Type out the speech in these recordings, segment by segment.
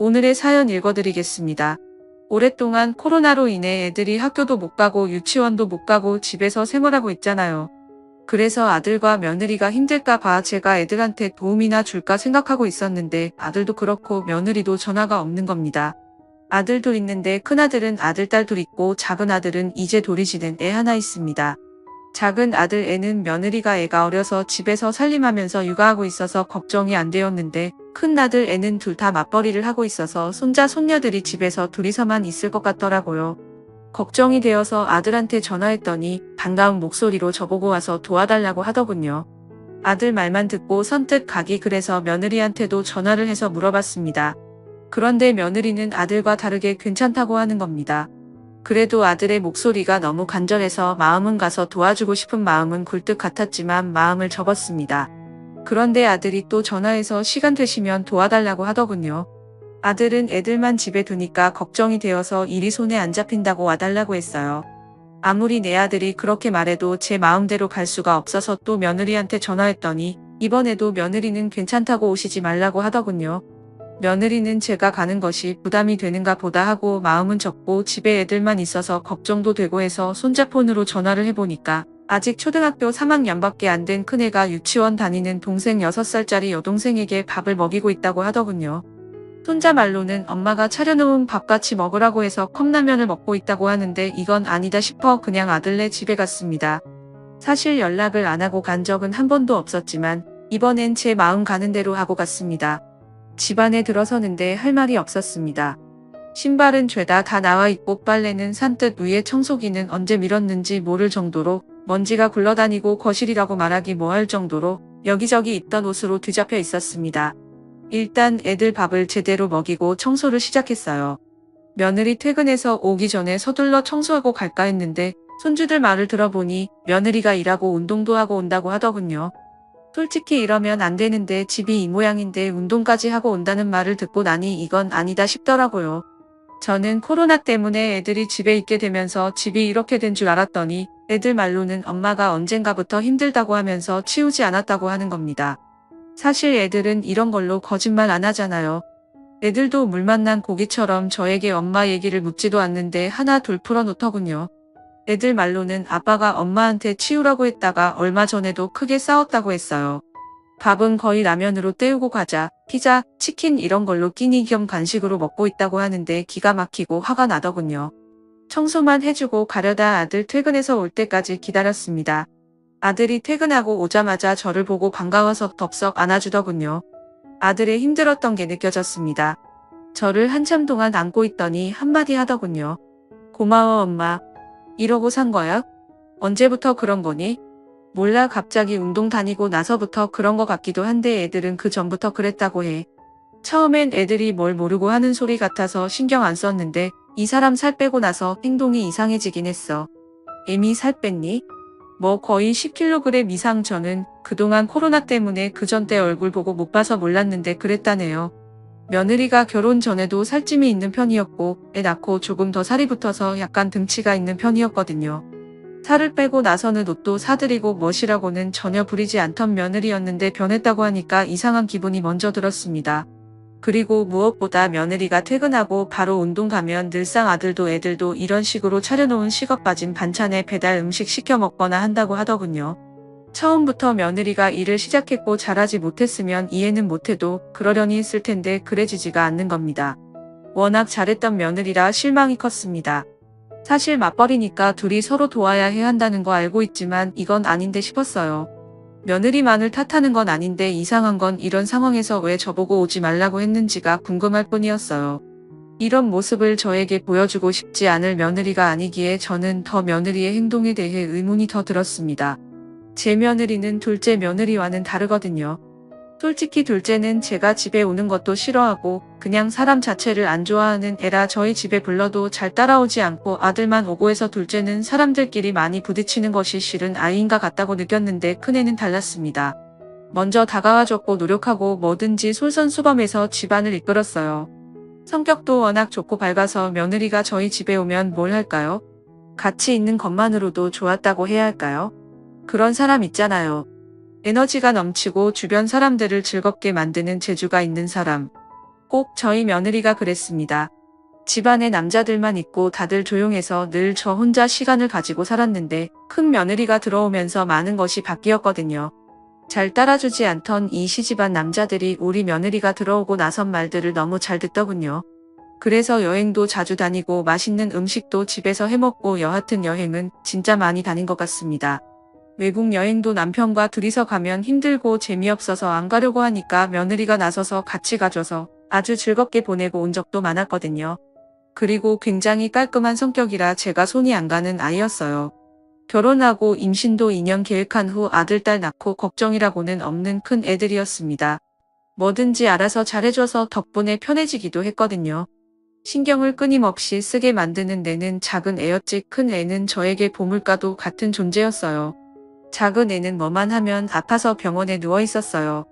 오늘의 사연 읽어드리겠습니다. 오랫동안 코로나로 인해 애들이 학교도 못 가고 유치원도 못 가고 집에서 생활하고 있잖아요. 그래서 아들과 며느리가 힘들까 봐 제가 애들한테 도움이나 줄까 생각하고 있었는데 아들도 그렇고 며느리도 전화가 없는 겁니다. 아들 둘 있는데 큰아들은 아들 딸 둘 있고 작은 아들은 이제 돌이 지는 애 하나 있습니다. 작은 아들 애는 며느리가 애가 어려서 집에서 살림하면서 육아하고 있어서 걱정이 안 되었는데 큰 아들 애는 둘 다 맞벌이를 하고 있어서 손자 손녀들이 집에서 둘이서만 있을 것 같더라고요. 걱정이 되어서 아들한테 전화했더니 반가운 목소리로 저보고 와서 도와달라고 하더군요. 아들 말만 듣고 선뜻 가기 그래서 며느리한테도 전화를 해서 물어봤습니다. 그런데 며느리는 아들과 다르게 괜찮다고 하는 겁니다. 그래도 아들의 목소리가 너무 간절해서 마음은 가서 도와주고 싶은 마음은 굴뚝 같았지만 마음을 접었습니다. 그런데 아들이 또 전화해서 시간 되시면 도와달라고 하더군요. 아들은 애들만 집에 두니까 걱정이 되어서 일이 손에 안 잡힌다고 와달라고 했어요. 아무리 내 아들이 그렇게 말해도 제 마음대로 갈 수가 없어서 또 며느리한테 전화했더니 이번에도 며느리는 괜찮다고 오시지 말라고 하더군요. 며느리는 제가 가는 것이 부담이 되는가 보다 하고 마음은 접고 집에 애들만 있어서 걱정도 되고 해서 손자폰으로 전화를 해보니까 아직 초등학교 3학년밖에 안 된 큰애가 유치원 다니는 동생 6살짜리 여동생에게 밥을 먹이고 있다고 하더군요. 손자 말로는 엄마가 차려놓은 밥 같이 먹으라고 해서 컵라면을 먹고 있다고 하는데 이건 아니다 싶어 그냥 아들네 집에 갔습니다. 사실 연락을 안 하고 간 적은 한 번도 없었지만 이번엔 제 마음 가는 대로 하고 갔습니다. 집안에 들어서는데 할 말이 없었습니다. 신발은 죄다 다 나와 있고 빨래는 산뜻 위에 청소기는 언제 밀었는지 모를 정도로 먼지가 굴러다니고 거실이라고 말하기 뭐할 정도로 여기저기 있던 옷으로 뒤잡혀 있었습니다. 일단 애들 밥을 제대로 먹이고 청소를 시작했어요. 며느리 퇴근해서 오기 전에 서둘러 청소하고 갈까 했는데 손주들 말을 들어보니 며느리가 일하고 운동도 하고 온다고 하더군요. 솔직히 이러면 안 되는데 집이 이 모양인데 운동까지 하고 온다는 말을 듣고 나니 이건 아니다 싶더라고요. 저는 코로나 때문에 애들이 집에 있게 되면서 집이 이렇게 된 줄 알았더니 애들 말로는 엄마가 언젠가부터 힘들다고 하면서 치우지 않았다고 하는 겁니다. 사실 애들은 이런 걸로 거짓말 안 하잖아요. 애들도 물 만난 고기처럼 저에게 엄마 얘기를 묻지도 않는데 하나 둘 풀어놓더군요. 애들 말로는 아빠가 엄마한테 치우라고 했다가 얼마 전에도 크게 싸웠다고 했어요. 밥은 거의 라면으로 때우고 과자, 피자, 치킨 이런 걸로 끼니 겸 간식으로 먹고 있다고 하는데 기가 막히고 화가 나더군요. 청소만 해주고 가려다 아들 퇴근해서 올 때까지 기다렸습니다. 아들이 퇴근하고 오자마자 저를 보고 반가워서 덥석 안아주더군요. 아들의 힘들었던 게 느껴졌습니다. 저를 한참 동안 안고 있더니 한마디 하더군요. 고마워 엄마. 이러고 산 거야? 언제부터 그런 거니? 몰라 갑자기 운동 다니고 나서부터 그런 거 같기도 한데 애들은 그 전부터 그랬다고 해. 처음엔 애들이 뭘 모르고 하는 소리 같아서 신경 안 썼는데 이 사람 살 빼고 나서 행동이 이상해지긴 했어. 애미 살 뺐니? 뭐 거의 10kg 이상 저는 그동안 코로나 때문에 그전 때 얼굴 보고 못 봐서 몰랐는데 그랬다네요. 며느리가 결혼 전에도 살찜이 있는 편이었고 애 낳고 조금 더 살이 붙어서 약간 등치가 있는 편이었거든요. 살을 빼고 나서는 옷도 사드리고 멋이라고는 전혀 부리지 않던 며느리였는데 변했다고 하니까 이상한 기분이 먼저 들었습니다. 그리고 무엇보다 며느리가 퇴근하고 바로 운동 가면 늘상 아들도 애들도 이런 식으로 차려놓은 식어 빠진 반찬에 배달 음식 시켜 먹거나 한다고 하더군요. 처음부터 며느리가 일을 시작했고 잘하지 못했으면 이해는 못해도 그러려니 했을 텐데 그래지지가 않는 겁니다. 워낙 잘했던 며느리라 실망이 컸습니다. 사실 맞벌이니까 둘이 서로 도와야 해야 한다는 거 알고 있지만 이건 아닌데 싶었어요. 며느리만을 탓하는 건 아닌데 이상한 건 이런 상황에서 왜 저보고 오지 말라고 했는지가 궁금할 뿐이었어요. 이런 모습을 저에게 보여주고 싶지 않을 며느리가 아니기에 저는 더 며느리의 행동에 대해 의문이 더 들었습니다. 제 며느리는 둘째 며느리와는 다르거든요. 솔직히 둘째는 제가 집에 오는 것도 싫어하고 그냥 사람 자체를 안 좋아하는 애라 저희 집에 불러도 잘 따라오지 않고 아들만 오고 해서 둘째는 사람들끼리 많이 부딪히는 것이 싫은 아이인가 같다고 느꼈는데 큰애는 달랐습니다. 먼저 다가와줬고 노력하고 뭐든지 솔선수범해서 집안을 이끌었어요. 성격도 워낙 좋고 밝아서 며느리가 저희 집에 오면 뭘 할까요? 같이 있는 것만으로도 좋았다고 해야 할까요? 그런 사람 있잖아요. 에너지가 넘치고 주변 사람들을 즐겁게 만드는 재주가 있는 사람. 꼭 저희 며느리가 그랬습니다. 집안에 남자들만 있고 다들 조용해서 늘 저 혼자 시간을 가지고 살았는데 큰 며느리가 들어오면서 많은 것이 바뀌었거든요. 잘 따라주지 않던 이 시집안 남자들이 우리 며느리가 들어오고 나선 말들을 너무 잘 듣더군요. 그래서 여행도 자주 다니고 맛있는 음식도 집에서 해먹고 여하튼 여행은 진짜 많이 다닌 것 같습니다. 외국 여행도 남편과 둘이서 가면 힘들고 재미없어서 안 가려고 하니까 며느리가 나서서 같이 가줘서 아주 즐겁게 보내고 온 적도 많았거든요. 그리고 굉장히 깔끔한 성격이라 제가 손이 안 가는 아이였어요. 결혼하고 임신도 2년 계획한 후 아들, 딸 낳고 걱정이라고는 없는 큰 애들이었습니다. 뭐든지 알아서 잘해줘서 덕분에 편해지기도 했거든요. 신경을 끊임없이 쓰게 만드는 내는 작은 애였지 큰 애는 저에게 보물과도 같은 존재였어요. 작은 애는 뭐만 하면 아파서 병원에 누워 있었어요.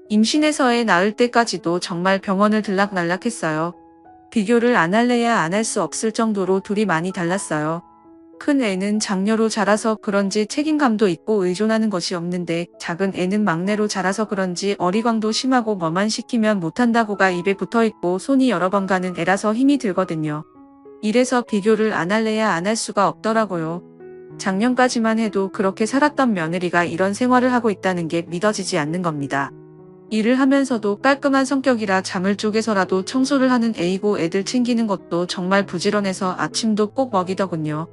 임신해서 애 낳을 때까지도 정말 병원을 들락날락했어요. 비교를 안 할래야 안 할 수 없을 정도로 둘이 많이 달랐어요. 큰 애는 장녀로 자라서 그런지 책임감도 있고 의존하는 것이 없는데 작은 애는 막내로 자라서 그런지 어리광도 심하고 뭐만 시키면 못한다고가 입에 붙어있고 손이 여러 번 가는 애라서 힘이 들거든요. 이래서 비교를 안 할래야 안 할 수가 없더라고요. 작년까지만 해도 그렇게 살았던 며느리가 이런 생활을 하고 있다는 게 믿어지지 않는 겁니다. 일을 하면서도 깔끔한 성격이라 잠을 쪼개서라도 청소를 하는 애이고 애들 챙기는 것도 정말 부지런해서 아침도 꼭 먹이더군요.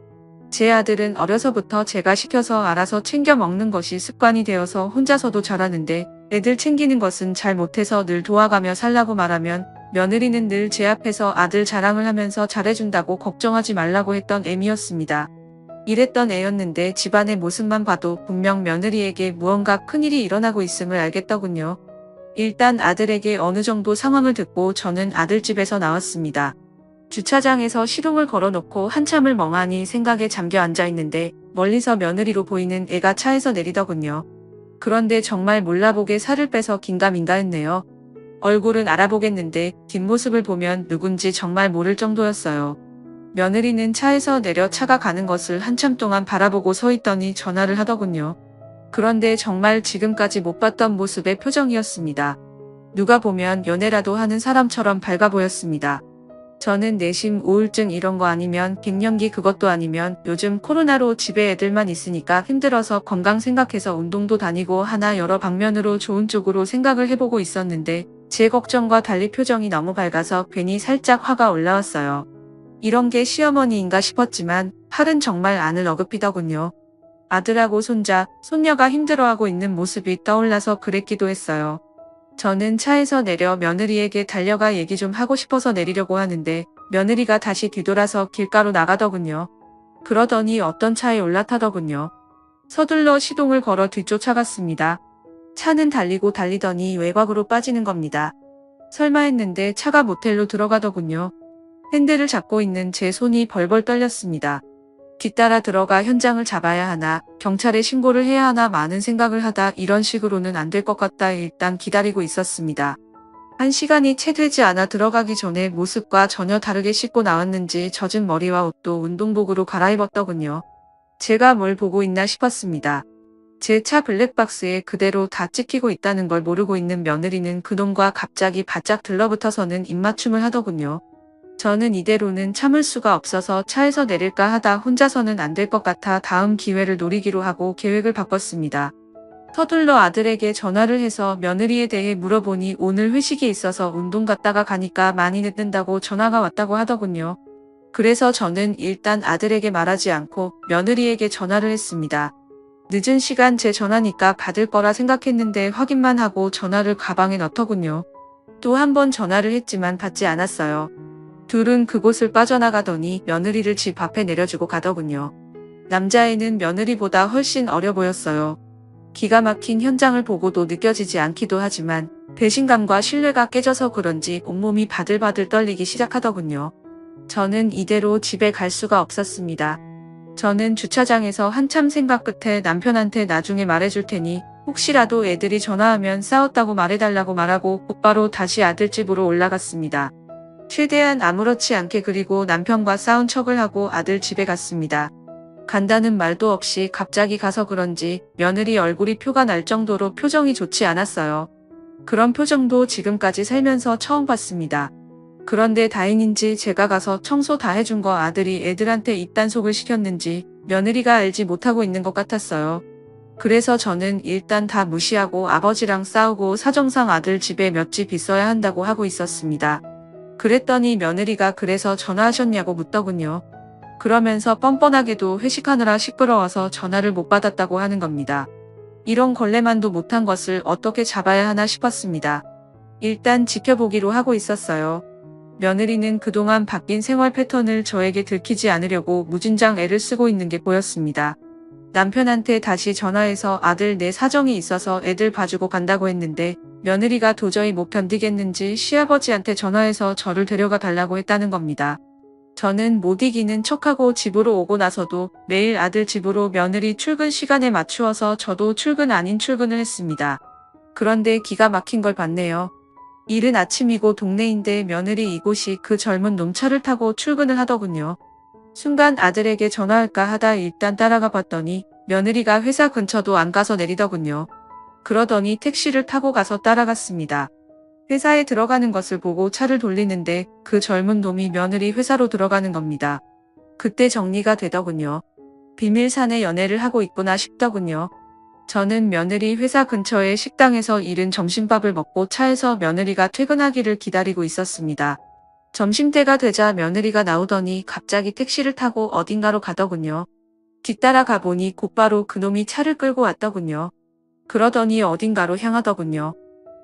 제 아들은 어려서부터 제가 시켜서 알아서 챙겨 먹는 것이 습관이 되어서 혼자서도 잘하는데 애들 챙기는 것은 잘 못해서 늘 도와가며 살라고 말하면 며느리는 늘 제 앞에서 아들 자랑을 하면서 잘해준다고 걱정하지 말라고 했던 애미였습니다. 이랬던 애였는데 집안의 모습만 봐도 분명 며느리에게 무언가 큰일이 일어나고 있음을 알겠더군요. 일단 아들에게 어느 정도 상황을 듣고 저는 아들 집에서 나왔습니다. 주차장에서 시동을 걸어놓고 한참을 멍하니 생각에 잠겨 앉아 있는데 멀리서 며느리로 보이는 애가 차에서 내리더군요. 그런데 정말 몰라보게 살을 빼서 긴가민가 했네요. 얼굴은 알아보겠는데 뒷모습을 보면 누군지 정말 모를 정도였어요. 며느리는 차에서 내려 차가 가는 것을 한참 동안 바라보고 서 있더니 전화를 하더군요. 그런데 정말 지금까지 못 봤던 모습의 표정이었습니다. 누가 보면 연애라도 하는 사람처럼 밝아 보였습니다. 저는 내심 우울증 이런 거 아니면 갱년기 그것도 아니면 요즘 코로나로 집에 애들만 있으니까 힘들어서 건강 생각해서 운동도 다니고 하나 여러 방면으로 좋은 쪽으로 생각을 해보고 있었는데 제 걱정과 달리 표정이 너무 밝아서 괜히 살짝 화가 올라왔어요. 이런 게 시어머니인가 싶었지만 팔은 정말 안을 어긋피더군요. 아들하고 손자, 손녀가 힘들어하고 있는 모습이 떠올라서 그랬기도 했어요. 저는 차에서 내려 며느리에게 달려가 얘기 좀 하고 싶어서 내리려고 하는데 며느리가 다시 뒤돌아서 길가로 나가더군요. 그러더니 어떤 차에 올라타더군요. 서둘러 시동을 걸어 뒤쫓아갔습니다. 차는 달리고 달리더니 외곽으로 빠지는 겁니다. 설마 했는데 차가 모텔로 들어가더군요. 핸들을 잡고 있는 제 손이 벌벌 떨렸습니다. 뒤따라 들어가 현장을 잡아야 하나, 경찰에 신고를 해야 하나 많은 생각을 하다 이런 식으로는 안 될 것 같다 일단 기다리고 있었습니다. 1시간이 채 되지 않아 들어가기 전에 모습과 전혀 다르게 씻고 나왔는지 젖은 머리와 옷도 운동복으로 갈아입었더군요. 제가 뭘 보고 있나 싶었습니다. 제 차 블랙박스에 그대로 다 찍히고 있다는 걸 모르고 있는 며느리는 그놈과 갑자기 바짝 들러붙어서는 입맞춤을 하더군요. 저는 이대로는 참을 수가 없어서 차에서 내릴까 하다 혼자서는 안 될 것 같아 다음 기회를 노리기로 하고 계획을 바꿨습니다. 서둘러 아들에게 전화를 해서 며느리에 대해 물어보니 오늘 회식이 있어서 운동 갔다가 가니까 많이 늦는다고 전화가 왔다고 하더군요. 그래서 저는 일단 아들에게 말하지 않고 며느리에게 전화를 했습니다. 늦은 시간 제 전화니까 받을 거라 생각했는데 확인만 하고 전화를 가방에 넣더군요. 또 한 번 전화를 했지만 받지 않았어요. 둘은 그곳을 빠져나가더니 며느리를 집 앞에 내려주고 가더군요. 남자애는 며느리보다 훨씬 어려 보였어요. 기가 막힌 현장을 보고도 느껴지지 않기도 하지만 배신감과 신뢰가 깨져서 그런지 온몸이 바들바들 떨리기 시작하더군요. 저는 이대로 집에 갈 수가 없었습니다. 저는 주차장에서 한참 생각 끝에 남편한테 나중에 말해줄 테니 혹시라도 애들이 전화하면 싸웠다고 말해달라고 말하고 곧바로 다시 아들 집으로 올라갔습니다. 최대한 아무렇지 않게 그리고 남편과 싸운 척을 하고 아들 집에 갔습니다. 간다는 말도 없이 갑자기 가서 그런지 며느리 얼굴이 표가 날 정도로 표정이 좋지 않았어요. 그런 표정도 지금까지 살면서 처음 봤습니다. 그런데 다행인지 제가 가서 청소 다 해준 거 아들이 애들한테 입단속을 시켰는지 며느리가 알지 못하고 있는 것 같았어요. 그래서 저는 일단 다 무시하고 아버지랑 싸우고 사정상 아들 집에 몇 집 있어야 한다고 하고 있었습니다. 그랬더니 며느리가 그래서 전화하셨냐고 묻더군요. 그러면서 뻔뻔하게도 회식하느라 시끄러워서 전화를 못 받았다고 하는 겁니다. 이런 걸레만도 못한 것을 어떻게 잡아야 하나 싶었습니다. 일단 지켜보기로 하고 있었어요. 며느리는 그동안 바뀐 생활 패턴을 저에게 들키지 않으려고 무진장 애를 쓰고 있는 게 보였습니다. 남편한테 다시 전화해서 아들 내 사정이 있어서 애들 봐주고 간다고 했는데 며느리가 도저히 못 견디겠는지 시아버지한테 전화해서 저를 데려가 달라고 했다는 겁니다. 저는 못 이기는 척하고 집으로 오고 나서도 매일 아들 집으로 며느리 출근 시간에 맞추어서 저도 출근 아닌 출근을 했습니다. 그런데 기가 막힌 걸 봤네요. 이른 아침이고 동네인데 며느리 이곳이 그 젊은 놈차를 타고 출근을 하더군요. 순간 아들에게 전화할까 하다 일단 따라가 봤더니 며느리가 회사 근처도 안 가서 내리더군요. 그러더니 택시를 타고 가서 따라갔습니다. 회사에 들어가는 것을 보고 차를 돌리는데 그 젊은 놈이 며느리 회사로 들어가는 겁니다. 그때 정리가 되더군요. 비밀사내 연애를 하고 있구나 싶더군요. 저는 며느리 회사 근처의 식당에서 이른 점심밥을 먹고 차에서 며느리가 퇴근하기를 기다리고 있었습니다. 점심때가 되자 며느리가 나오더니 갑자기 택시를 타고 어딘가로 가더군요. 뒤따라 가보니 곧바로 그놈이 차를 끌고 왔더군요. 그러더니 어딘가로 향하더군요.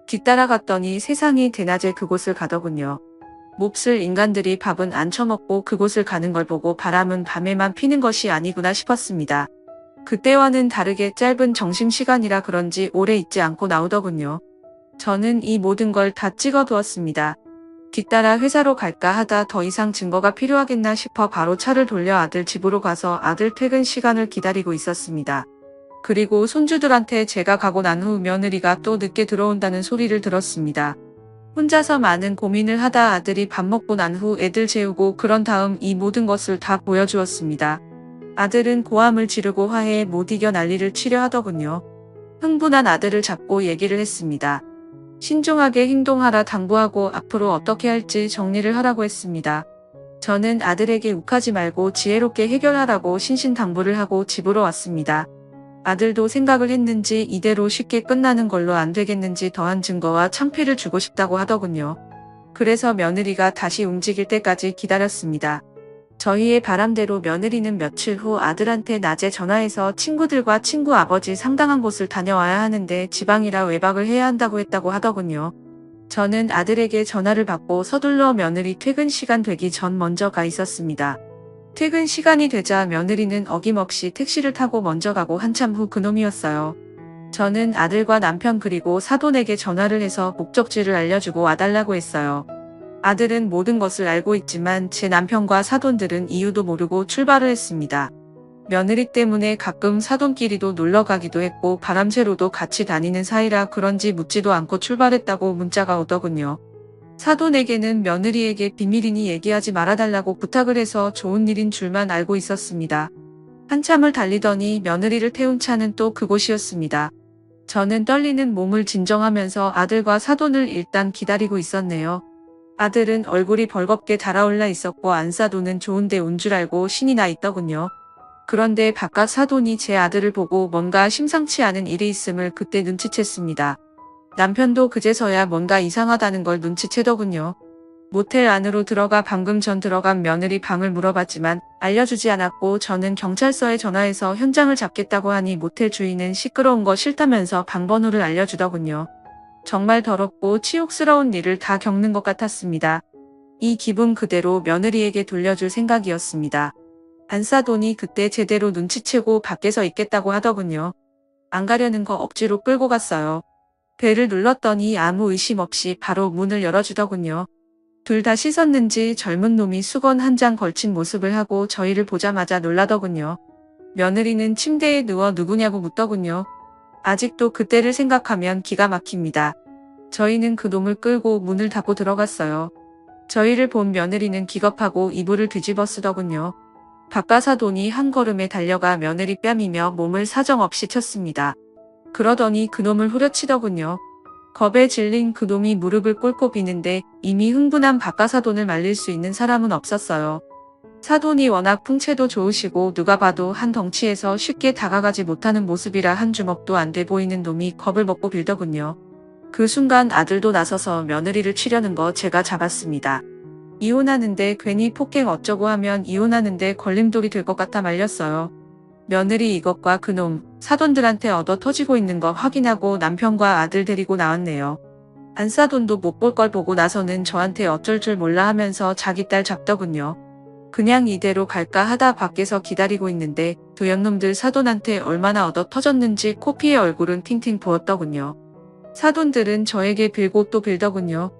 뒤따라 갔더니 세상이 대낮에 그곳을 가더군요. 몹쓸 인간들이 밥은 안 처먹고 그곳을 가는 걸 보고 바람은 밤에만 피는 것이 아니구나 싶었습니다. 그때와는 다르게 짧은 점심시간이라 그런지 오래 있지 않고 나오더군요. 저는 이 모든 걸 다 찍어두었습니다. 뒤따라 회사로 갈까 하다 더 이상 증거가 필요하겠나 싶어 바로 차를 돌려 아들 집으로 가서 아들 퇴근 시간을 기다리고 있었습니다. 그리고 손주들한테 제가 가고 난 후 며느리가 또 늦게 들어온다는 소리를 들었습니다. 혼자서 많은 고민을 하다 아들이 밥 먹고 난 후 애들 재우고 그런 다음 이 모든 것을 다 보여주었습니다. 아들은 고함을 지르고 화해에 못 이겨 난리를 치려 하더군요. 흥분한 아들을 잡고 얘기를 했습니다. 신중하게 행동하라 당부하고 앞으로 어떻게 할지 정리를 하라고 했습니다. 저는 아들에게 욱하지 말고 지혜롭게 해결하라고 신신당부를 하고 집으로 왔습니다. 아들도 생각을 했는지 이대로 쉽게 끝나는 걸로 안 되겠는지 더한 증거와 창피를 주고 싶다고 하더군요. 그래서 며느리가 다시 움직일 때까지 기다렸습니다. 저희의 바람대로 며느리는 며칠 후 아들한테 낮에 전화해서 친구들과 친구 아버지 상당한 곳을 다녀와야 하는데 지방이라 외박을 해야 한다고 했다고 하더군요. 저는 아들에게 전화를 받고 서둘러 며느리 퇴근 시간 되기 전 먼저 가 있었습니다. 퇴근 시간이 되자 며느리는 어김없이 택시를 타고 먼저 가고 한참 후 그놈이었어요. 저는 아들과 남편 그리고 사돈에게 전화를 해서 목적지를 알려주고 와달라고 했어요. 아들은 모든 것을 알고 있지만 제 남편과 사돈들은 이유도 모르고 출발을 했습니다. 며느리 때문에 가끔 사돈끼리도 놀러 가기도 했고 바람새로도 같이 다니는 사이라 그런지 묻지도 않고 출발했다고 문자가 오더군요. 사돈에게는 며느리에게 비밀이니 얘기하지 말아달라고 부탁을 해서 좋은 일인 줄만 알고 있었습니다. 한참을 달리더니 며느리를 태운 차는 또 그곳이었습니다. 저는 떨리는 몸을 진정하면서 아들과 사돈을 일단 기다리고 있었네요. 아들은 얼굴이 벌겋게 달아올라 있었고 안사돈은 좋은데 온 줄 알고 신이 나 있더군요. 그런데 바깥 사돈이 제 아들을 보고 뭔가 심상치 않은 일이 있음을 그때 눈치챘습니다. 남편도 그제서야 뭔가 이상하다는 걸 눈치채더군요. 모텔 안으로 들어가 방금 전 들어간 며느리 방을 물어봤지만 알려주지 않았고 저는 경찰서에 전화해서 현장을 잡겠다고 하니 모텔 주인은 시끄러운 거 싫다면서 방 번호를 알려주더군요. 정말 더럽고 치욕스러운 일을 다 겪는 것 같았습니다. 이 기분 그대로 며느리에게 돌려줄 생각이었습니다. 안사돈이 그때 제대로 눈치채고 밖에서 있겠다고 하더군요. 안 가려는 거 억지로 끌고 갔어요. 벨을 눌렀더니 아무 의심 없이 바로 문을 열어주더군요. 둘 다 씻었는지 젊은 놈이 수건 한 장 걸친 모습을 하고 저희를 보자마자 놀라더군요. 며느리는 침대에 누워 누구냐고 묻더군요. 아직도 그때를 생각하면 기가 막힙니다. 저희는 그 놈을 끌고 문을 닫고 들어갔어요. 저희를 본 며느리는 기겁하고 이불을 뒤집어 쓰더군요. 박가사돈이 한 걸음에 달려가 며느리 뺨이며 몸을 사정없이 쳤습니다. 그러더니 그놈을 후려치더군요. 겁에 질린 그놈이 무릎을 꿇고 비는데 이미 흥분한 박가사돈을 말릴 수 있는 사람은 없었어요. 사돈이 워낙 풍채도 좋으시고 누가 봐도 한 덩치에서 쉽게 다가가지 못하는 모습이라 한 주먹도 안 돼 보이는 놈이 겁을 먹고 빌더군요. 그 순간 아들도 나서서 며느리를 치려는 거 제가 잡았습니다. 이혼하는데 괜히 폭행 어쩌고 하면 이혼하는데 걸림돌이 될 것 같아 말렸어요. 며느리 이것과 그놈 사돈들한테 얻어 터지고 있는 거 확인하고 남편과 아들 데리고 나왔네요. 안사돈도 못 볼 걸 보고 나서는 저한테 어쩔 줄 몰라 하면서 자기 딸 잡더군요. 그냥 이대로 갈까 하다 밖에서 기다리고 있는데 도연놈들 사돈한테 얼마나 얻어 터졌는지 코피의 얼굴은 팅팅 부었더군요. 사돈들은 저에게 빌고 또 빌더군요.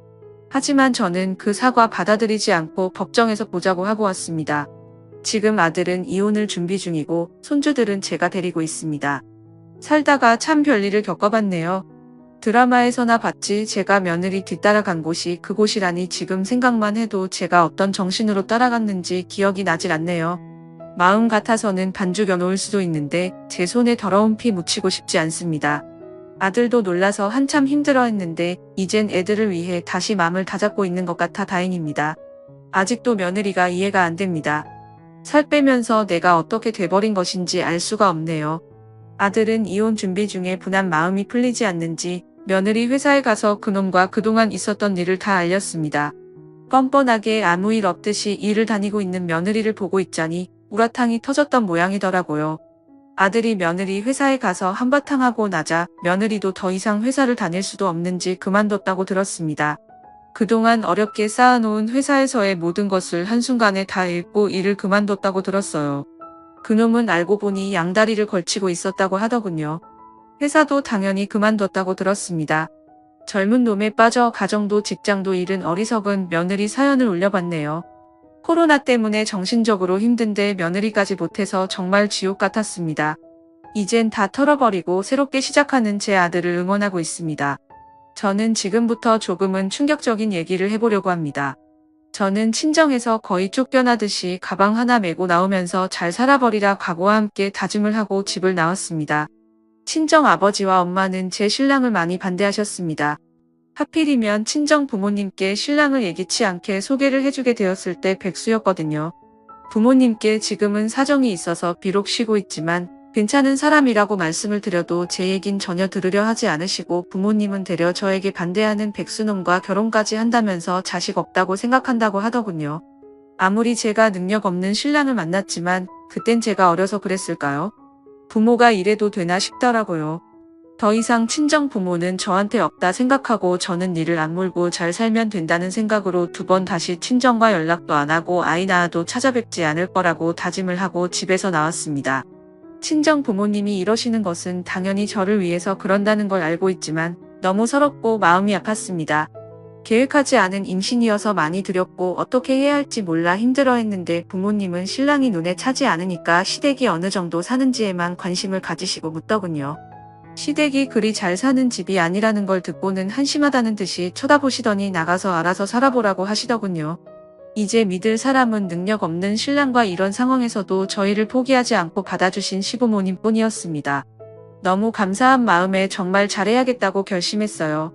하지만 저는 그 사과 받아들이지 않고 법정에서 보자고 하고 왔습니다. 지금 아들은 이혼을 준비 중이고 손주들은 제가 데리고 있습니다. 살다가 참 별일을 겪어봤네요. 드라마에서나 봤지 제가 며느리 뒤따라간 곳이 그곳이라니 지금 생각만 해도 제가 어떤 정신으로 따라갔는지 기억이 나질 않네요. 마음 같아서는 반죽여 놓을 수도 있는데 제 손에 더러운 피 묻히고 싶지 않습니다. 아들도 놀라서 한참 힘들어했는데 이젠 애들을 위해 다시 마음을 다잡고 있는 것 같아 다행입니다. 아직도 며느리가 이해가 안 됩니다. 살 빼면서 내가 어떻게 돼버린 것인지 알 수가 없네요. 아들은 이혼 준비 중에 분한 마음이 풀리지 않는지 며느리 회사에 가서 그놈과 그동안 있었던 일을 다 알렸습니다. 뻔뻔하게 아무 일 없듯이 일을 다니고 있는 며느리를 보고 있자니 우라탕이 터졌던 모양이더라고요. 아들이 며느리 회사에 가서 한바탕 하고 나자 며느리도 더 이상 회사를 다닐 수도 없는지 그만뒀다고 들었습니다. 그동안 어렵게 쌓아놓은 회사에서의 모든 것을 한순간에 다 잃고 일을 그만뒀다고 들었어요. 그놈은 알고 보니 양다리를 걸치고 있었다고 하더군요. 회사도 당연히 그만뒀다고 들었습니다. 젊은 놈에 빠져 가정도 직장도 잃은 어리석은 며느리 사연을 올려봤네요. 코로나 때문에 정신적으로 힘든데 며느리까지 못해서 정말 지옥 같았습니다. 이젠 다 털어버리고 새롭게 시작하는 제 아들을 응원하고 있습니다. 저는 지금부터 조금은 충격적인 얘기를 해보려고 합니다. 저는 친정에서 거의 쫓겨나듯이 가방 하나 메고 나오면서 잘 살아버리라 각오와 함께 다짐을 하고 집을 나왔습니다. 친정 아버지와 엄마는 제 신랑을 많이 반대하셨습니다. 하필이면 친정 부모님께 신랑을 예기치 않게 소개를 해주게 되었을 때 백수였거든요. 부모님께 지금은 사정이 있어서 비록 쉬고 있지만 괜찮은 사람이라고 말씀을 드려도 제 얘긴 전혀 들으려 하지 않으시고 부모님은 되려 저에게 반대하는 백수놈과 결혼까지 한다면서 자식 없다고 생각한다고 하더군요. 아무리 제가 능력 없는 신랑을 만났지만 그땐 제가 어려서 그랬을까요? 부모가 이래도 되나 싶더라고요. 더 이상 친정 부모는 저한테 없다 생각하고 저는 이를 악물고 잘 살면 된다는 생각으로 두 번 다시 친정과 연락도 안 하고 아이 낳아도 찾아뵙지 않을 거라고 다짐을 하고 집에서 나왔습니다. 친정 부모님이 이러시는 것은 당연히 저를 위해서 그런다는 걸 알고 있지만 너무 서럽고 마음이 아팠습니다. 계획하지 않은 임신이어서 많이 두렵고 어떻게 해야 할지 몰라 힘들어했는데 부모님은 신랑이 눈에 차지 않으니까 시댁이 어느 정도 사는지에만 관심을 가지시고 묻더군요. 시댁이 그리 잘 사는 집이 아니라는 걸 듣고는 한심하다는 듯이 쳐다보시더니 나가서 알아서 살아보라고 하시더군요. 이제 믿을 사람은 능력 없는 신랑과 이런 상황에서도 저희를 포기하지 않고 받아주신 시부모님 뿐이었습니다. 너무 감사한 마음에 정말 잘해야겠다고 결심했어요.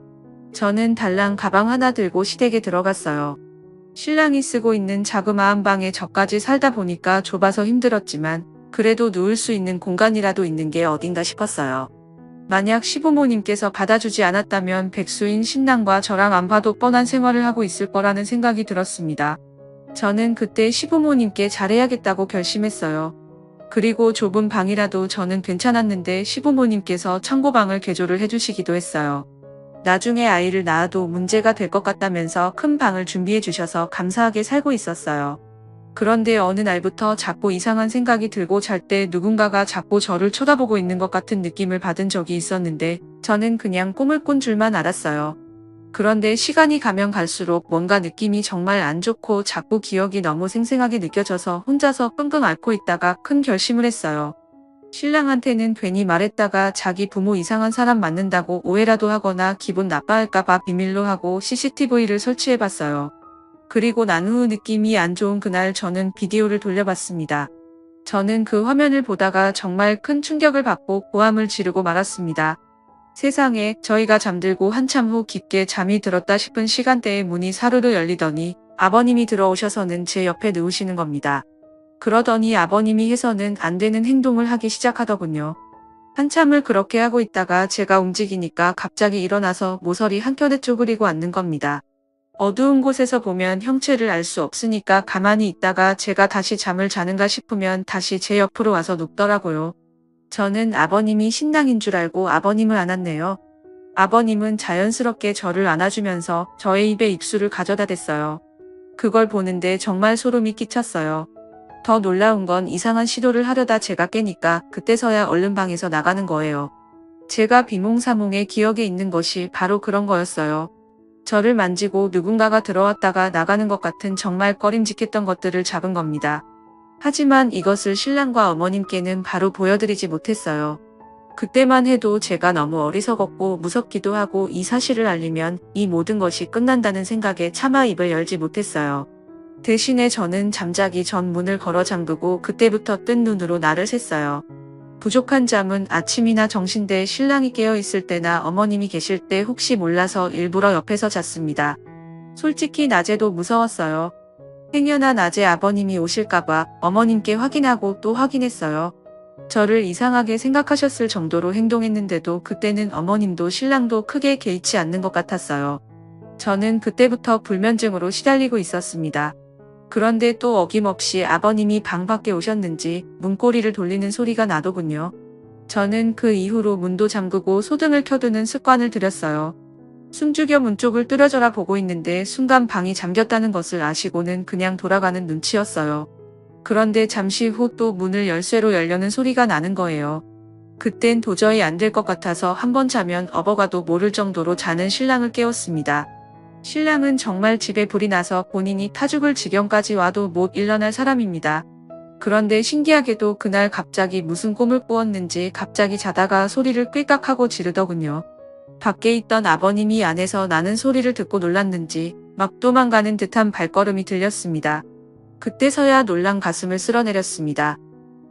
저는 달랑 가방 하나 들고 시댁에 들어갔어요. 신랑이 쓰고 있는 자그마한 방에 저까지 살다 보니까 좁아서 힘들었지만 그래도 누울 수 있는 공간이라도 있는 게 어딘가 싶었어요. 만약 시부모님께서 받아주지 않았다면 백수인 신랑과 저랑 안 봐도 뻔한 생활을 하고 있을 거라는 생각이 들었습니다. 저는 그때 시부모님께 잘해야겠다고 결심했어요. 그리고 좁은 방이라도 저는 괜찮았는데 시부모님께서 창고방을 개조를 해주시기도 했어요. 나중에 아이를 낳아도 문제가 될 것 같다면서 큰 방을 준비해 주셔서 감사하게 살고 있었어요. 그런데 어느 날부터 자꾸 이상한 생각이 들고 잘 때 누군가가 자꾸 저를 쳐다보고 있는 것 같은 느낌을 받은 적이 있었는데 저는 그냥 꿈을 꾼 줄만 알았어요. 그런데 시간이 가면 갈수록 뭔가 느낌이 정말 안 좋고 자꾸 기억이 너무 생생하게 느껴져서 혼자서 끙끙 앓고 있다가 큰 결심을 했어요. 신랑한테는 괜히 말했다가 자기 부모 이상한 사람 만난다고 오해라도 하거나 기분 나빠할까봐 비밀로 하고 CCTV를 설치해봤어요. 그리고 난 후 느낌이 안 좋은 그날 저는 비디오를 돌려봤습니다. 저는 그 화면을 보다가 정말 큰 충격을 받고 고함을 지르고 말았습니다. 세상에, 저희가 잠들고 한참 후 깊게 잠이 들었다 싶은 시간대에 문이 사르르 열리더니 아버님이 들어오셔서는 제 옆에 누우시는 겁니다. 그러더니 아버님이 해서는 안 되는 행동을 하기 시작하더군요. 한참을 그렇게 하고 있다가 제가 움직이니까 갑자기 일어나서 모서리 한켠에 쪼그리고 앉는 겁니다. 어두운 곳에서 보면 형체를 알 수 없으니까 가만히 있다가 제가 다시 잠을 자는가 싶으면 다시 제 옆으로 와서 눕더라고요. 저는 아버님이 신랑인 줄 알고 아버님을 안았네요. 아버님은 자연스럽게 저를 안아주면서 저의 입에 입술을 가져다 댔어요. 그걸 보는데 정말 소름이 끼쳤어요. 더 놀라운 건 이상한 시도를 하려다 제가 깨니까 그때서야 얼른 방에서 나가는 거예요. 제가 비몽사몽의 기억에 있는 것이 바로 그런 거였어요. 저를 만지고 누군가가 들어왔다가 나가는 것 같은 정말 꺼림직했던 것들을 잡은 겁니다. 하지만 이것을 신랑과 어머님께는 바로 보여드리지 못했어요. 그때만 해도 제가 너무 어리석었고 무섭기도 하고 이 사실을 알리면 이 모든 것이 끝난다는 생각에 차마 입을 열지 못했어요. 대신에 저는 잠자기 전 문을 걸어 잠그고 그때부터 뜬 눈으로 날을 샜어요. 부족한 잠은 아침이나 정신대에 신랑이 깨어있을 때나 어머님이 계실 때 혹시 몰라서 일부러 옆에서 잤습니다. 솔직히 낮에도 무서웠어요. 행여나 낮에 아버님이 오실까봐 어머님께 확인하고 또 확인했어요. 저를 이상하게 생각하셨을 정도로 행동했는데도 그때는 어머님도 신랑도 크게 개의치 않는 것 같았어요. 저는 그때부터 불면증으로 시달리고 있었습니다. 그런데 또 어김없이 아버님이 방 밖에 오셨는지 문고리를 돌리는 소리가 나더군요. 저는 그 이후로 문도 잠그고 소등을 켜두는 습관을 들였어요. 숨죽여 문 쪽을 뚫어져라 보고 있는데 순간 방이 잠겼다는 것을 아시고는 그냥 돌아가는 눈치였어요. 그런데 잠시 후 또 문을 열쇠로 열려는 소리가 나는 거예요. 그땐 도저히 안 될 것 같아서 한번 자면 업어가도 모를 정도로 자는 신랑을 깨웠습니다. 신랑은 정말 집에 불이 나서 본인이 타 죽을 지경까지 와도 못 일어날 사람입니다. 그런데 신기하게도 그날 갑자기 무슨 꿈을 꾸었는지 갑자기 자다가 소리를 꾀깍하고 지르더군요. 밖에 있던 아버님이 안에서 나는 소리를 듣고 놀랐는지 막 도망가는 듯한 발걸음이 들렸습니다. 그때서야 놀란 가슴을 쓸어내렸습니다.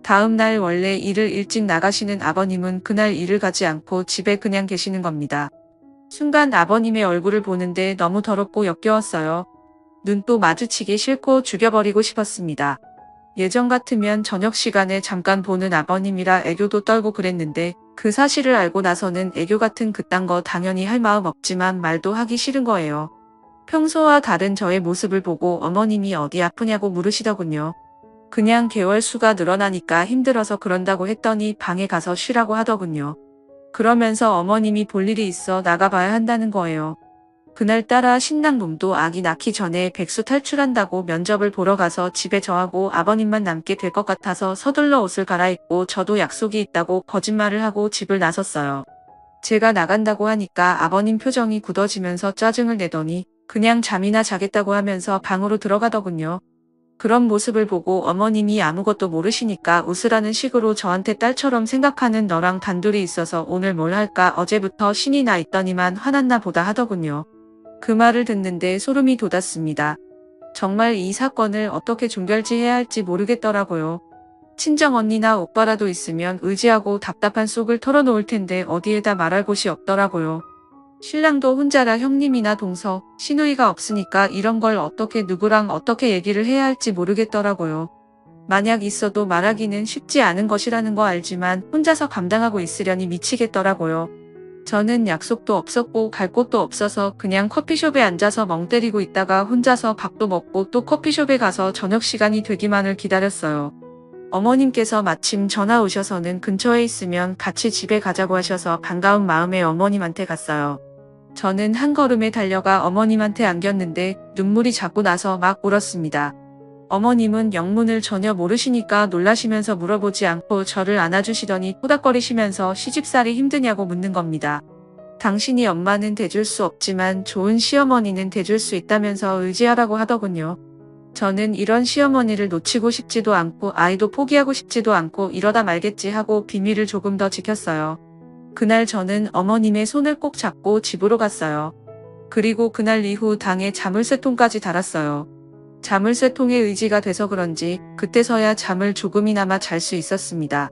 다음 날 원래 일을 일찍 나가시는 아버님은 그날 일을 가지 않고 집에 그냥 계시는 겁니다. 순간 아버님의 얼굴을 보는데 너무 더럽고 역겨웠어요. 눈도 마주치기 싫고 죽여버리고 싶었습니다. 예전 같으면 저녁 시간에 잠깐 보는 아버님이라 애교도 떨고 그랬는데 그 사실을 알고 나서는 애교 같은 그딴 거 당연히 할 마음 없지만 말도 하기 싫은 거예요. 평소와 다른 저의 모습을 보고 어머님이 어디 아프냐고 물으시더군요. 그냥 개월수가 늘어나니까 힘들어서 그런다고 했더니 방에 가서 쉬라고 하더군요. 그러면서 어머님이 볼 일이 있어 나가봐야 한다는 거예요. 그날따라 신랑 놈도 아기 낳기 전에 백수 탈출한다고 면접을 보러 가서 집에 저하고 아버님만 남게 될 것 같아서 서둘러 옷을 갈아입고 저도 약속이 있다고 거짓말을 하고 집을 나섰어요. 제가 나간다고 하니까 아버님 표정이 굳어지면서 짜증을 내더니 그냥 잠이나 자겠다고 하면서 방으로 들어가더군요. 그런 모습을 보고 어머님이 아무것도 모르시니까 웃으라는 식으로 저한테 딸처럼 생각하는 너랑 단둘이 있어서 오늘 뭘 할까 어제부터 신이 나 있더니만 화났나 보다 하더군요. 그 말을 듣는데 소름이 돋았습니다. 정말 이 사건을 어떻게 종결지해야 할지 모르겠더라고요. 친정언니나 오빠라도 있으면 의지하고 답답한 속을 털어놓을 텐데 어디에다 말할 곳이 없더라고요. 신랑도 혼자라 형님이나 동서, 시누이가 없으니까 이런 걸 어떻게 누구랑 어떻게 얘기를 해야 할지 모르겠더라고요. 만약 있어도 말하기는 쉽지 않은 것이라는 거 알지만 혼자서 감당하고 있으려니 미치겠더라고요. 저는 약속도 없었고 갈 곳도 없어서 그냥 커피숍에 앉아서 멍 때리고 있다가 혼자서 밥도 먹고 또 커피숍에 가서 저녁 시간이 되기만을 기다렸어요. 어머님께서 마침 전화 오셔서는 근처에 있으면 같이 집에 가자고 하셔서 반가운 마음에 어머님한테 갔어요. 저는 한 걸음에 달려가 어머님한테 안겼는데 눈물이 자꾸 나서 막 울었습니다. 어머님은 영문을 전혀 모르시니까 놀라시면서 물어보지 않고 저를 안아주시더니 토닥거리시면서 시집살이 힘드냐고 묻는 겁니다. 당신이 엄마는 돼줄 수 없지만 좋은 시어머니는 돼줄 수 있다면서 의지하라고 하더군요. 저는 이런 시어머니를 놓치고 싶지도 않고 아이도 포기하고 싶지도 않고 이러다 말겠지 하고 비밀을 조금 더 지켰어요. 그날 저는 어머님의 손을 꼭 잡고 집으로 갔어요. 그리고 그날 이후 당에 자물쇠통까지 달았어요. 자물쇠통의 의지가 돼서 그런지 그때서야 잠을 조금이나마 잘 수 있었습니다.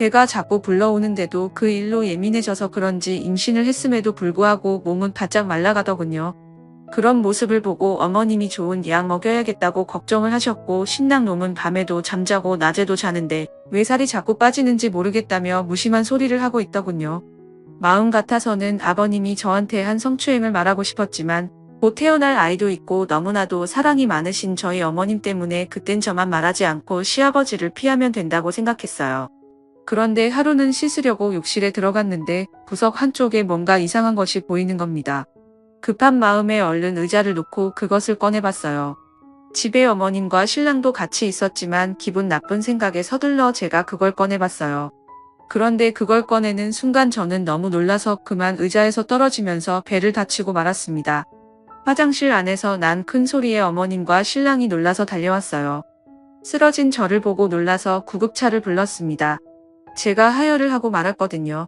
배가 자꾸 불러오는데도 그 일로 예민해져서 그런지 임신을 했음에도 불구하고 몸은 바짝 말라가더군요. 그런 모습을 보고 어머님이 좋은 약 먹여야겠다고 걱정을 하셨고 신랑 놈은 밤에도 잠자고 낮에도 자는데 왜 살이 자꾸 빠지는지 모르겠다며 무심한 소리를 하고 있더군요. 마음 같아서는 아버님이 저한테 한 성추행을 말하고 싶었지만 곧 태어날 아이도 있고 너무나도 사랑이 많으신 저희 어머님 때문에 그땐 저만 말하지 않고 시아버지를 피하면 된다고 생각했어요. 그런데 하루는 씻으려고 욕실에 들어갔는데 구석 한쪽에 뭔가 이상한 것이 보이는 겁니다. 급한 마음에 얼른 의자를 놓고 그것을 꺼내봤어요. 집에 어머님과 신랑도 같이 있었지만 기분 나쁜 생각에 서둘러 제가 그걸 꺼내봤어요. 그런데 그걸 꺼내는 순간 저는 너무 놀라서 그만 의자에서 떨어지면서 배를 다치고 말았습니다. 화장실 안에서 난 큰 소리에 어머님과 신랑이 놀라서 달려왔어요. 쓰러진 저를 보고 놀라서 구급차를 불렀습니다. 제가 하혈을 하고 말았거든요.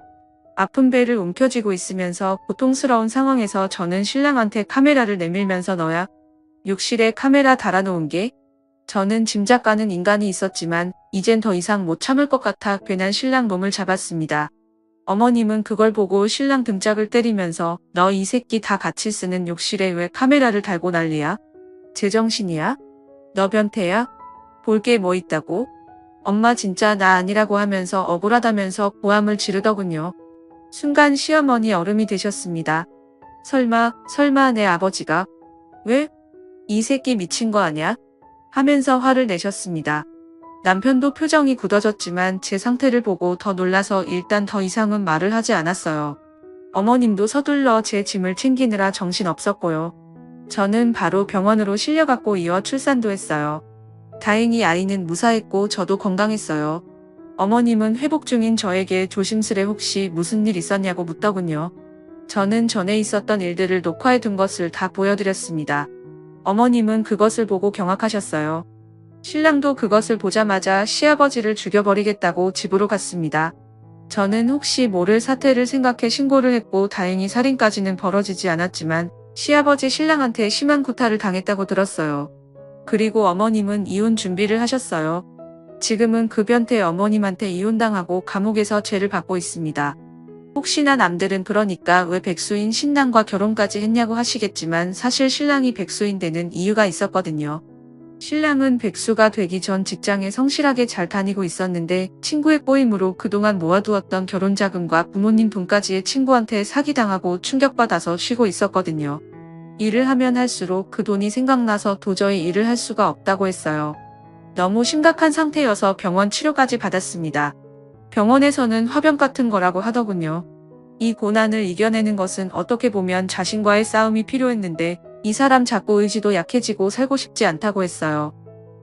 아픈 배를 움켜쥐고 있으면서 고통스러운 상황에서 저는 신랑한테 카메라를 내밀면서 너야? 욕실에 카메라 달아놓은 게? 저는 짐작 가는 인간이 있었지만 이젠 더 이상 못 참을 것 같아 괜한 신랑 몸을 잡았습니다. 어머님은 그걸 보고 신랑 등짝을 때리면서 너 이 새끼 다 같이 쓰는 욕실에 왜 카메라를 달고 난리야? 제정신이야? 너 변태야? 볼 게 뭐 있다고? 엄마 진짜 나 아니라고 하면서 억울하다면서 고함을 지르더군요. 순간 시어머니 얼음이 되셨습니다. 설마 내 아버지가? 왜? 이 새끼 미친 거 아냐? 하면서 화를 내셨습니다. 남편도 표정이 굳어졌지만 제 상태를 보고 더 놀라서 일단 더 이상은 말을 하지 않았어요. 어머님도 서둘러 제 짐을 챙기느라 정신 없었고요. 저는 바로 병원으로 실려갔고 이어 출산도 했어요. 다행히 아이는 무사했고 저도 건강했어요. 어머님은 회복 중인 저에게 조심스레 혹시 무슨 일 있었냐고 묻더군요. 저는 전에 있었던 일들을 녹화해 둔 것을 다 보여드렸습니다. 어머님은 그것을 보고 경악하셨어요. 신랑도 그것을 보자마자 시아버지를 죽여버리겠다고 집으로 갔습니다. 저는 혹시 모를 사태를 생각해 신고를 했고 다행히 살인까지는 벌어지지 않았지만 시아버지 신랑한테 심한 구타를 당했다고 들었어요. 그리고 어머님은 이혼 준비를 하셨어요. 지금은 그 변태 어머님한테 이혼당하고 감옥에서 죄를 받고 있습니다. 혹시나 남들은 그러니까 왜 백수인 신랑과 결혼까지 했냐고 하시겠지만 사실 신랑이 백수인 데는 이유가 있었거든요. 신랑은 백수가 되기 전 직장에 성실하게 잘 다니고 있었는데 친구의 꼬임으로 그동안 모아두었던 결혼자금과 부모님 돈까지의 친구한테 사기당하고 충격받아서 쉬고 있었거든요. 일을 하면 할수록 그 돈이 생각나서 도저히 일을 할 수가 없다고 했어요. 너무 심각한 상태여서 병원 치료까지 받았습니다. 병원에서는 화병 같은 거라고 하더군요. 이 고난을 이겨내는 것은 어떻게 보면 자신과의 싸움이 필요했는데 이 사람 자꾸 의지도 약해지고 살고 싶지 않다고 했어요.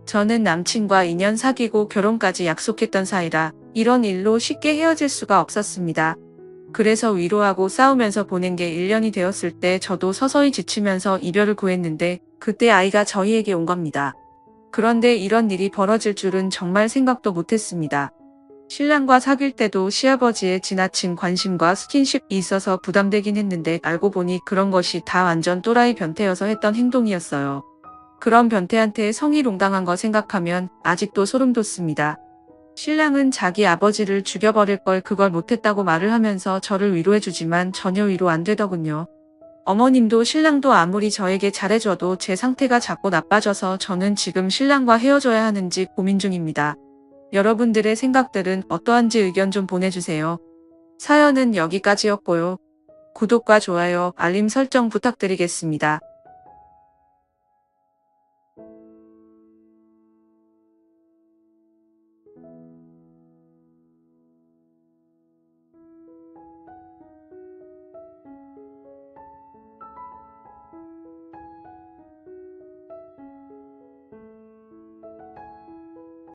저는 남친과 2년 사귀고 결혼까지 약속했던 사이라 이런 일로 쉽게 헤어질 수가 없었습니다. 그래서 위로하고 싸우면서 보낸 게 1년이 되었을 때 저도 서서히 지치면서 이별을 구했는데 그때 아이가 저희에게 온 겁니다. 그런데 이런 일이 벌어질 줄은 정말 생각도 못했습니다. 신랑과 사귈 때도 시아버지의 지나친 관심과 스킨십이 있어서 부담되긴 했는데 알고 보니 그런 것이 다 완전 또라이 변태여서 했던 행동이었어요. 그런 변태한테 성희롱당한 거 생각하면 아직도 소름 돋습니다. 신랑은 자기 아버지를 죽여버릴 걸 그걸 못했다고 말을 하면서 저를 위로해주지만 전혀 위로 안 되더군요. 어머님도 신랑도 아무리 저에게 잘해줘도 제 상태가 자꾸 나빠져서 저는 지금 신랑과 헤어져야 하는지 고민 중입니다. 여러분들의 생각들은 어떠한지 의견 좀 보내주세요. 사연은 여기까지였고요. 구독과 좋아요, 알림 설정 부탁드리겠습니다.